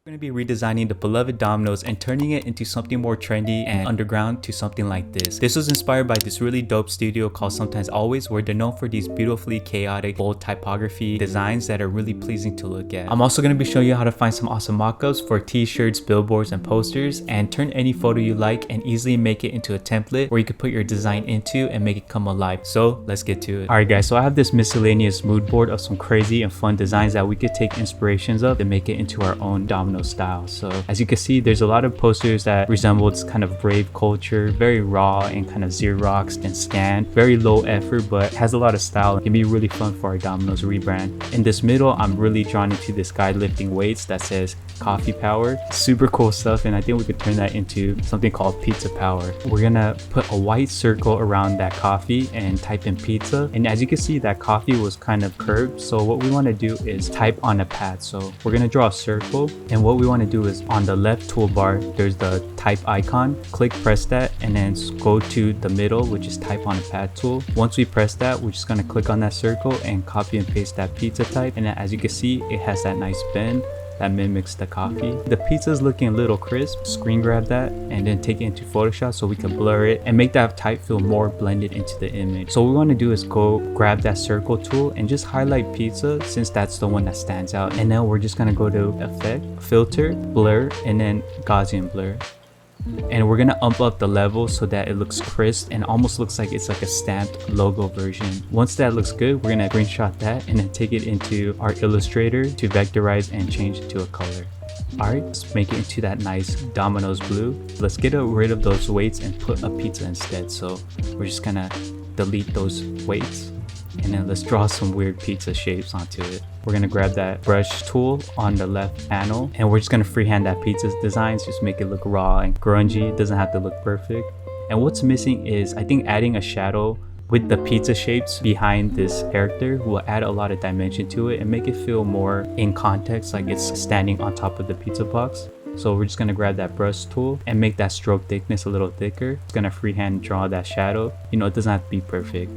We're going to be redesigning the beloved Domino's and turning it into something more trendy and underground to something like this. This was inspired by this really dope studio called Sometimes Always, where they're known for these beautifully chaotic, bold typography designs that are really pleasing to look at. I'm also going to be showing you how to find some awesome mock-ups for t-shirts, billboards, and posters, and turn any photo you like and easily make it into a template where you could put your design into and make it come alive. So let's get to it. Alright guys, so I have this miscellaneous mood board of some crazy and fun designs that we could take inspirations of and make it into our own Domino style. So as you can see, there's a lot of posters that resemble this kind of rave culture, very raw and kind of Xeroxed and scanned, very low effort but has a lot of style. It can be really fun for our Domino's rebrand. In this middle, I'm really drawn into this guy lifting weights that says coffee power. Super cool stuff, and I think we could turn that into something called pizza power. We're gonna put a white circle around that coffee and type in pizza, and as you can see, that coffee was kind of curved, so what we want to do is type on a pad. So we're gonna draw a circle, and what we want to do is on the left toolbar there's the type icon. Press that, and then go to the middle, which is type on a pad tool. Once we press that, we're just gonna click on that circle and copy and paste that pizza type, and then as you can see, it has that nice bend that mimics the coffee. The pizza is looking a little crisp. Screen grab that and then take it into Photoshop so we can blur it and make that type feel more blended into the image. So what we want to do is go grab that circle tool and just highlight pizza, since that's the one that stands out. And then we're just gonna go to effect, filter, blur, and then Gaussian blur. And we're gonna ump up the level so that it looks crisp and almost looks like it's like a stamped logo version. Once that looks good, we're gonna screenshot that and then take it into our Illustrator to vectorize and change it to a color. Alright, let's make it into that nice Domino's blue. Let's get rid of those weights and put a pizza instead. So we're just gonna delete those weights, and then let's draw some weird pizza shapes onto it. We're gonna grab that brush tool on the left panel, and we're just gonna freehand that pizza designs, just make it look raw and grungy. It doesn't have to look perfect. And what's missing is, I think, adding a shadow with the pizza shapes behind this character will add a lot of dimension to it and make it feel more in context, like it's standing on top of the pizza box. So we're just gonna grab that brush tool and make that stroke thickness a little thicker. It's gonna freehand draw that shadow. You know, it doesn't have to be perfect.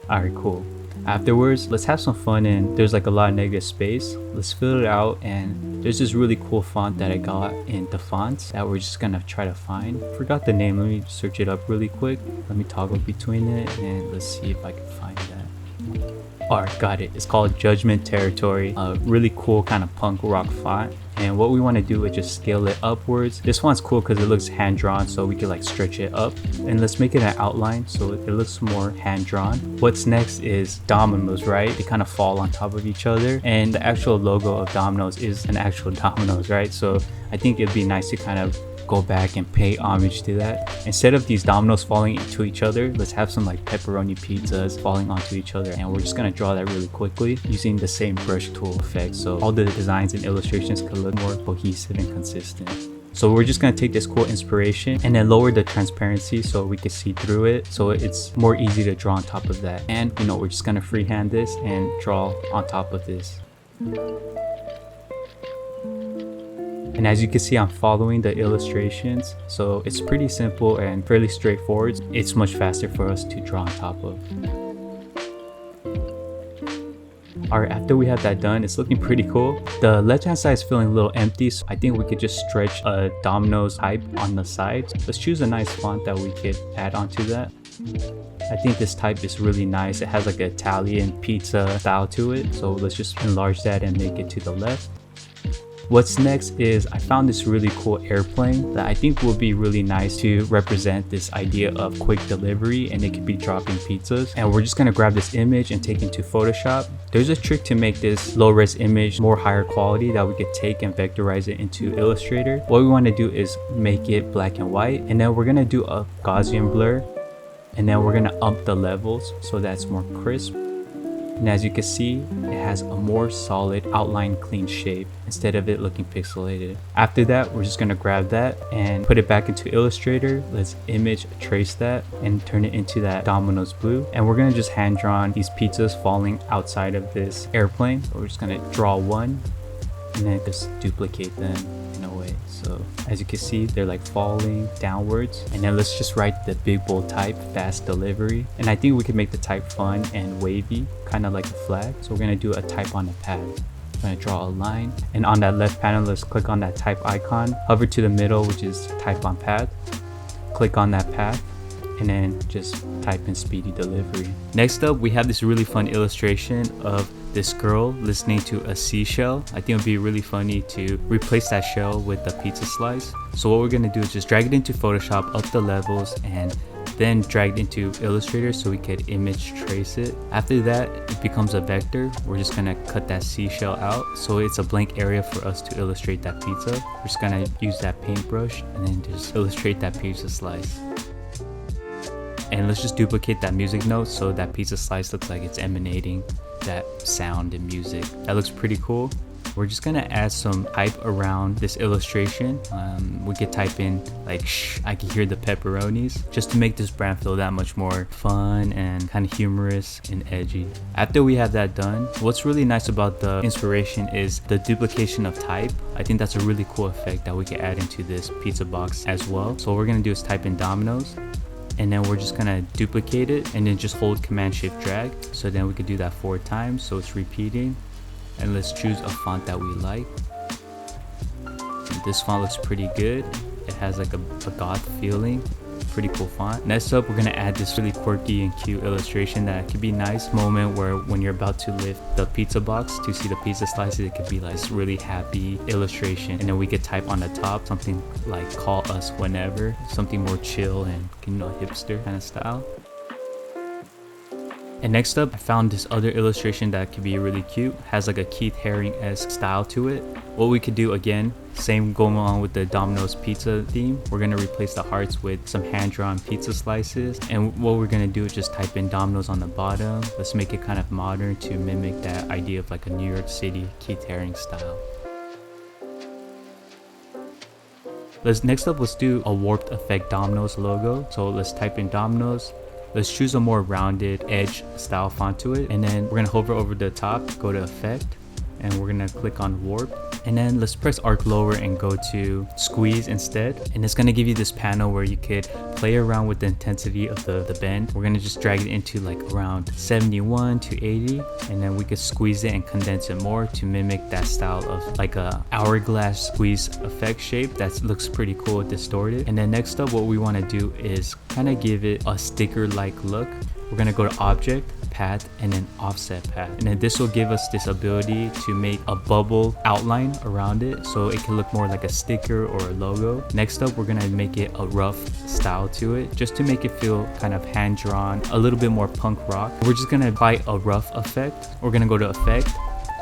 Alright, cool. Afterwards, let's have some fun, and there's like a lot of negative space. Let's fill it out, and there's this really cool font that I got in the fonts that we're just gonna try to find. Forgot the name, let me search it up really quick. Let me toggle between it and let's see if I can find that. Alright, got it. It's called Judgment Territory. A really cool kind of punk rock font. And what we want to do is just scale it upwards. This one's cool because it looks hand drawn, so we can like stretch it up. And let's make it an outline so it looks more hand drawn. What's next is Domino's, right? They kind of fall on top of each other, and the actual logo of Domino's is an actual Domino's, right? So I think it'd be nice to kind of go back and pay homage to that. Instead of these Domino's falling into each other, let's have some like pepperoni pizzas falling onto each other, and we're just gonna draw that really quickly using the same brush tool effect, so all the designs and illustrations can look more cohesive and consistent. So we're just gonna take this cool inspiration and then lower the transparency so we can see through it, so it's more easy to draw on top of that. And you know, we're just gonna freehand this and draw on top of this. And as you can see, I'm following the illustrations, so it's pretty simple and fairly straightforward. It's much faster for us to draw on top of. Alright, after we have that done, it's looking pretty cool. The left hand side is feeling a little empty, so I think we could just stretch a Domino's type on the sides. Let's choose a nice font that we could add onto that. I think this type is really nice. It has like an Italian pizza style to it, so let's just enlarge that and make it to the left. What's next is, I found this really cool airplane that I think will be really nice to represent this idea of quick delivery, and it could be dropping pizzas. And we're just gonna grab this image and take it into Photoshop. There's a trick to make this low-res image more higher quality that we could take and vectorize it into Illustrator. What we want to do is make it black and white, and then we're gonna do a Gaussian blur, and then we're gonna up the levels so that's more crisp. And as you can see, it has a more solid outline, clean shape instead of it looking pixelated. After that, we're just gonna grab that and put it back into Illustrator. Let's image trace that and turn it into that Domino's blue. And we're gonna just hand draw these pizzas falling outside of this airplane. So we're just gonna draw one and then just duplicate them in a way. So as you can see, they're like falling downwards. And then let's just write the big bold type, fast delivery. And I think we can make the type fun and wavy, kind of like a flag. So we're gonna do a type on the pad. I'm gonna draw a line, and on that left panel, let's click on that type icon, hover to the middle, which is type on path, click on that path, and then just type in speedy delivery. Next up, we have this really fun illustration of this girl listening to a seashell. I think it would be really funny to replace that shell with the pizza slice. So what we're gonna do is just drag it into Photoshop, up the levels, and then drag it into Illustrator so we could image trace it. After that, it becomes a vector. We're just gonna cut that seashell out so it's a blank area for us to illustrate that pizza. We're just gonna use that paintbrush and then just illustrate that pizza slice. And let's just duplicate that music note so that pizza slice looks like it's emanating that sound and music. That looks pretty cool. We're just gonna add some type around this illustration. We could type in like, shh, I can hear the pepperonis, just to make this brand feel that much more fun and kind of humorous and edgy. After we have that done, what's really nice about the inspiration is the duplication of type. I think that's a really cool effect that we can add into this pizza box as well. So what we're gonna do is type in Domino's, and then we're just gonna duplicate it and then just hold Command Shift drag. So then we could do that 4 times so it's repeating. And let's choose a font that we like. This font looks pretty good. It has like a goth feeling. Pretty cool font. Next up, we're gonna add this really quirky and cute illustration that could be nice moment where when you're about to lift the pizza box to see the pizza slices, it could be like this really happy illustration. And then we could type on the top something like call us whenever, something more chill and, you know, hipster kind of style. And next up, I found this other illustration that could be really cute. Has like a Keith Haring-esque style to it. What we could do again, same going on with the Domino's pizza theme. We're gonna replace the hearts with some hand-drawn pizza slices. And what we're gonna do is just type in Domino's on the bottom. Let's make it kind of modern to mimic that idea of like a New York City Keith Haring style. Next up, let's do a warped effect Domino's logo. So let's type in Domino's. Let's choose a more rounded edge style font to it, and then we're gonna hover over the top, go to effect, and we're gonna click on warp, and then let's press arc lower and go to squeeze instead, and it's gonna give you this panel where you could play around with the intensity of the bend. We're gonna just drag it into like around 71 to 80, and then we could squeeze it and condense it more to mimic that style of like a hourglass squeeze effect shape that looks pretty cool, distorted. And then next up, what we want to do is kind of give it a sticker like look. We're gonna go to object, path, and then offset path, and then this will give us this ability to make a bubble outline around it so it can look more like a sticker or a logo. Next up, we're gonna make it a rough style to it just to make it feel kind of hand drawn, a little bit more punk rock. We're just gonna apply a rough effect. We're gonna go to effect,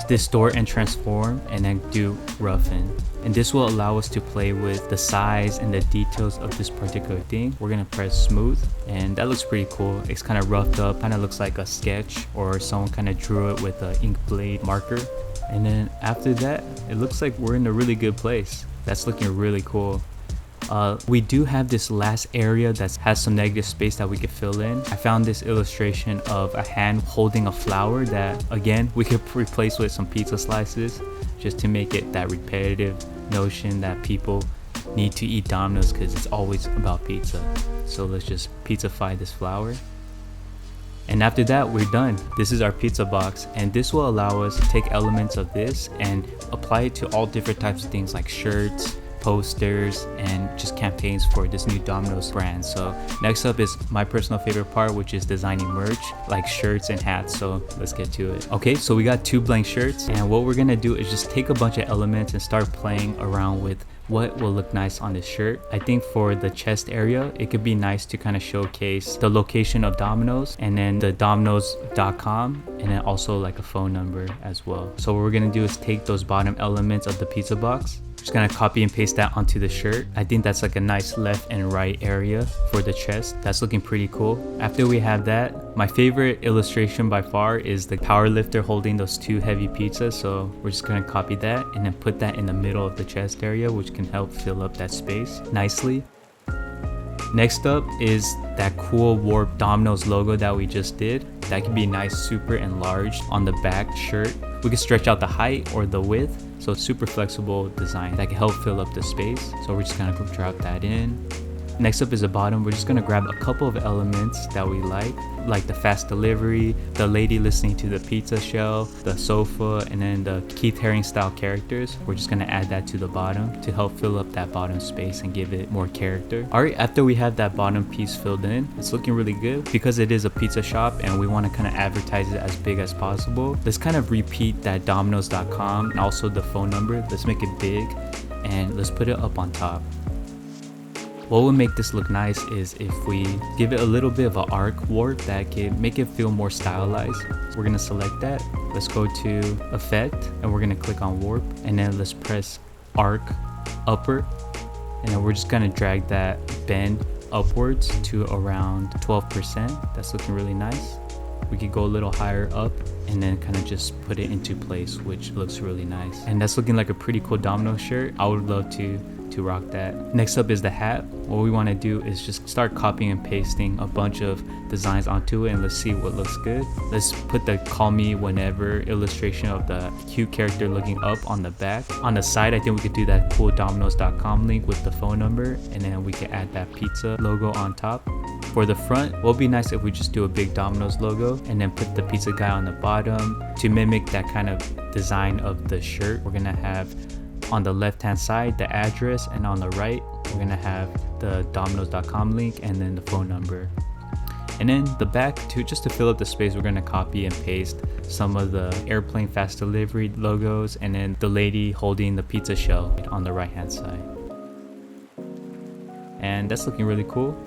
distort and transform, and then do roughen. And this will allow us to play with the size and the details of this particular thing. We're gonna press smooth, and that looks pretty cool. It's kind of roughed up, kind of looks like a sketch or someone kind of drew it with an ink blade marker. And then after that, it looks like we're in a really good place. That's looking really cool. We do have this last area that has some negative space that we could fill in. I found this illustration of a hand holding a flower that, again, we could replace with some pizza slices just to make it that repetitive notion that people need to eat Domino's because it's always about pizza. So let's just pizzafy this flower. And after that, we're done. This is our pizza box, and this will allow us to take elements of this and apply it to all different types of things like shirts, posters, and just campaigns for this new Domino's brand. So next up is my personal favorite part, which is designing merch like shirts and hats. So let's get to it. Okay, so we got 2 blank shirts, and what we're gonna do is just take a bunch of elements and start playing around with what will look nice on this shirt. I think for the chest area, it could be nice to kind of showcase the location of Domino's and then the Dominos.com, and then also like a phone number as well. So what we're gonna do is take those bottom elements of the pizza box, just gonna copy and paste that onto the shirt. I think that's like a nice left and right area for the chest. That's looking pretty cool. After we have that, my favorite illustration by far is the power lifter holding those 2 heavy pizzas. So we're just gonna copy that and then put that in the middle of the chest area, which can help fill up that space nicely. Next up is that cool warp Domino's logo that we just did. That can be nice, super enlarged on the back shirt. We can stretch out the height or the width, so it's super flexible design that can help fill up the space. So we're just gonna drop that in. Next up is the bottom. We're just gonna grab a couple of elements that we like the fast delivery, the lady listening to the pizza shell, the sofa, and then the Keith Haring style characters. We're just gonna add that to the bottom to help fill up that bottom space and give it more character. Alright, after we have that bottom piece filled in, it's looking really good. Because it is a pizza shop and we wanna kind of advertise it as big as possible, let's kind of repeat that Dominos.com and also the phone number. Let's make it big and let's put it up on top. What would make this look nice is if we give it a little bit of an arc warp that can make it feel more stylized. So we're gonna select that. Let's go to effect and we're gonna click on warp, and then let's press arc upper, and then we're just gonna drag that bend upwards to around 12%. That's looking really nice. We could go a little higher up and then kind of just put it into place, which looks really nice. And that's looking like a pretty cool Domino shirt. I would love to rock that. Next up is the hat. What we want to do is just start copying and pasting a bunch of designs onto it, and let's see what looks good. Let's put the call me whenever illustration of the cute character looking up on the back. On the side, I think we could do that cool Dominos.com link with the phone number, and then we can add that pizza logo on top. For the front, what would be nice if we just do a big Domino's logo and then put the pizza guy on the bottom to mimic that kind of design of the shirt. We're gonna have on the left hand side the address, and on the right we're gonna have the Dominos.com link and then the phone number. And then the back, just to fill up the space, we're gonna copy and paste some of the airplane fast delivery logos and then the lady holding the pizza shell on the right hand side. And that's looking really cool.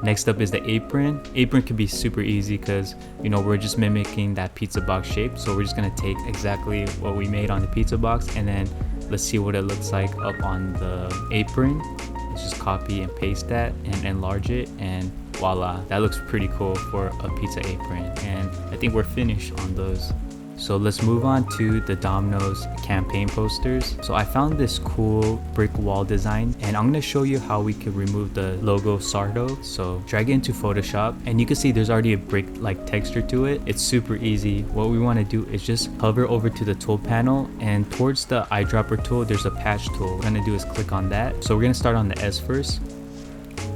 Next up is the apron. Apron can be super easy because, you know, we're just mimicking that pizza box shape. So we're just gonna take exactly what we made on the pizza box, and then let's see what it looks like up on the apron. Let's just copy and paste that and enlarge it, and voila, that looks pretty cool for a pizza apron. And I think we're finished on those. So let's move on to the Domino's campaign posters. So I found this cool brick wall design, and I'm going to show you how we can remove the logo Sardo. So drag it into Photoshop, and you can see there's already a brick like texture to it. It's super easy. What we want to do is just hover over to the tool panel, and towards the eyedropper tool there's a patch tool. What we're going to do is click on that. So we're going to start on the S first.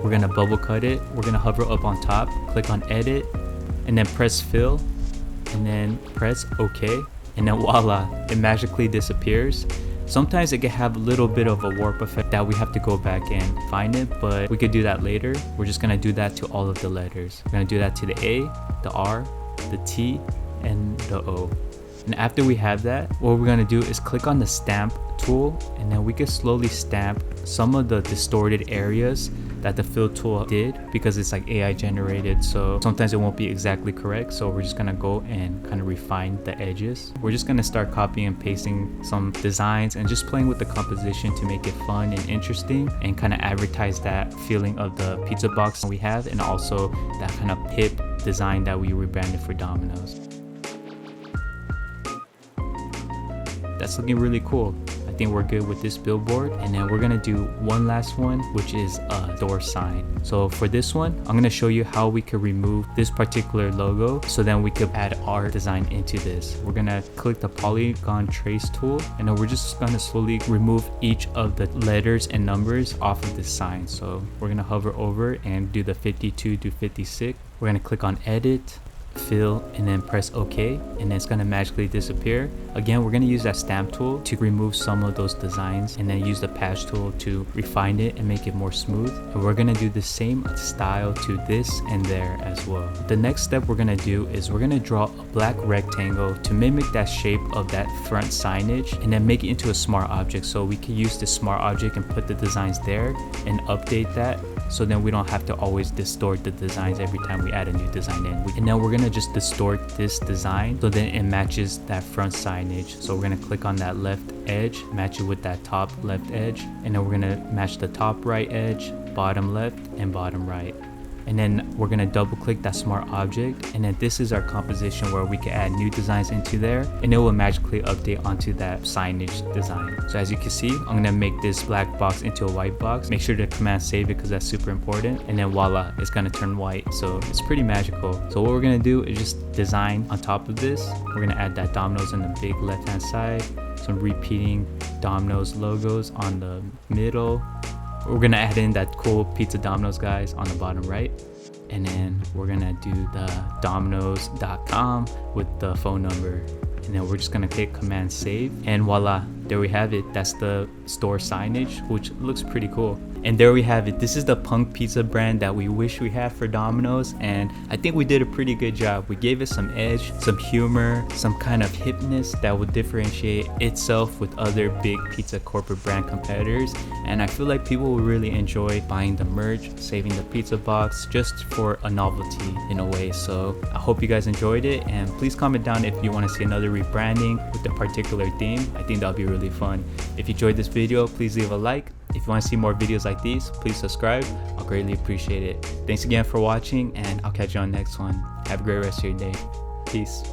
We're going to bubble cut it. We're going to hover up on top, click on edit, and then press fill, and then press OK, and then voila, it magically disappears. Sometimes it can have a little bit of a warp effect that we have to go back and find it, but we could do that later. We're just gonna do that to all of the letters. We're gonna do that to the A, the R, the T, and the O. And after we have that, what we're gonna do is click on the stamp tool, and then we can slowly stamp some of the distorted areas that the fill tool did, because it's like AI generated, so sometimes it won't be exactly correct. So we're just gonna go and kind of refine the edges. We're just gonna start copying and pasting some designs and just playing with the composition to make it fun and interesting, and kind of advertise that feeling of the pizza box we have, and also that kind of hip design that we rebranded for Domino's. That's looking really cool. I think we're good with this billboard, and then we're gonna do one last one, which is a door sign. So for this one, I'm gonna show you how we could remove this particular logo, so then we could add our design into this. We're gonna click the polygon trace tool, and then we're just gonna slowly remove each of the letters and numbers off of this sign. So we're gonna hover over and do the 52 to 56. We're gonna click on edit, fill, and then press OK, and it's gonna magically disappear. Again, we're gonna use that stamp tool to remove some of those designs, and then use the patch tool to refine it and make it more smooth. And we're gonna do the same style to this and there as well. The next step we're gonna do is we're gonna draw a black rectangle to mimic that shape of that front signage, and then make it into a smart object. So we can use this smart object and put the designs there and update that, so then we don't have to always distort the designs every time we add a new design in. And then we're gonna just distort this design so then it matches that front signage. So we're gonna click on that left edge, match it with that top left edge, and then we're gonna match the top right edge, bottom left, and bottom right. And then we're gonna double click that smart object, and then this is our composition where we can add new designs into there, and it will magically update onto that signage design. So as you can see, I'm gonna make this black box into a white box. Make sure to command save it because that's super important, and then voila, it's gonna turn white. So it's pretty magical. So what we're gonna do is just design on top of this. We're gonna add that Domino's on the big left hand side, some repeating Domino's logos on the middle. We're gonna add in that cool pizza Domino's guys on the bottom right, and then we're gonna do the Dominos.com with the phone number, and then we're just gonna click command save, and voila, there we have it. That's the store signage, which looks pretty cool. And there we have it. This is the punk pizza brand that we wish we had for Domino's, and I think we did a pretty good job. We gave it some edge, some humor, some kind of hipness that would differentiate itself with other big pizza corporate brand competitors, and I feel like people will really enjoy buying the merch, saving the pizza box just for a novelty in a way. So I hope you guys enjoyed it, and please comment down if you want to see another rebranding with a particular theme. I think that'll be really fun. If you enjoyed this video, please leave a like. If you want to see more videos like these, please subscribe. I'll greatly appreciate it. Thanks again for watching, and I'll catch you on the next one. Have a great rest of your day. Peace.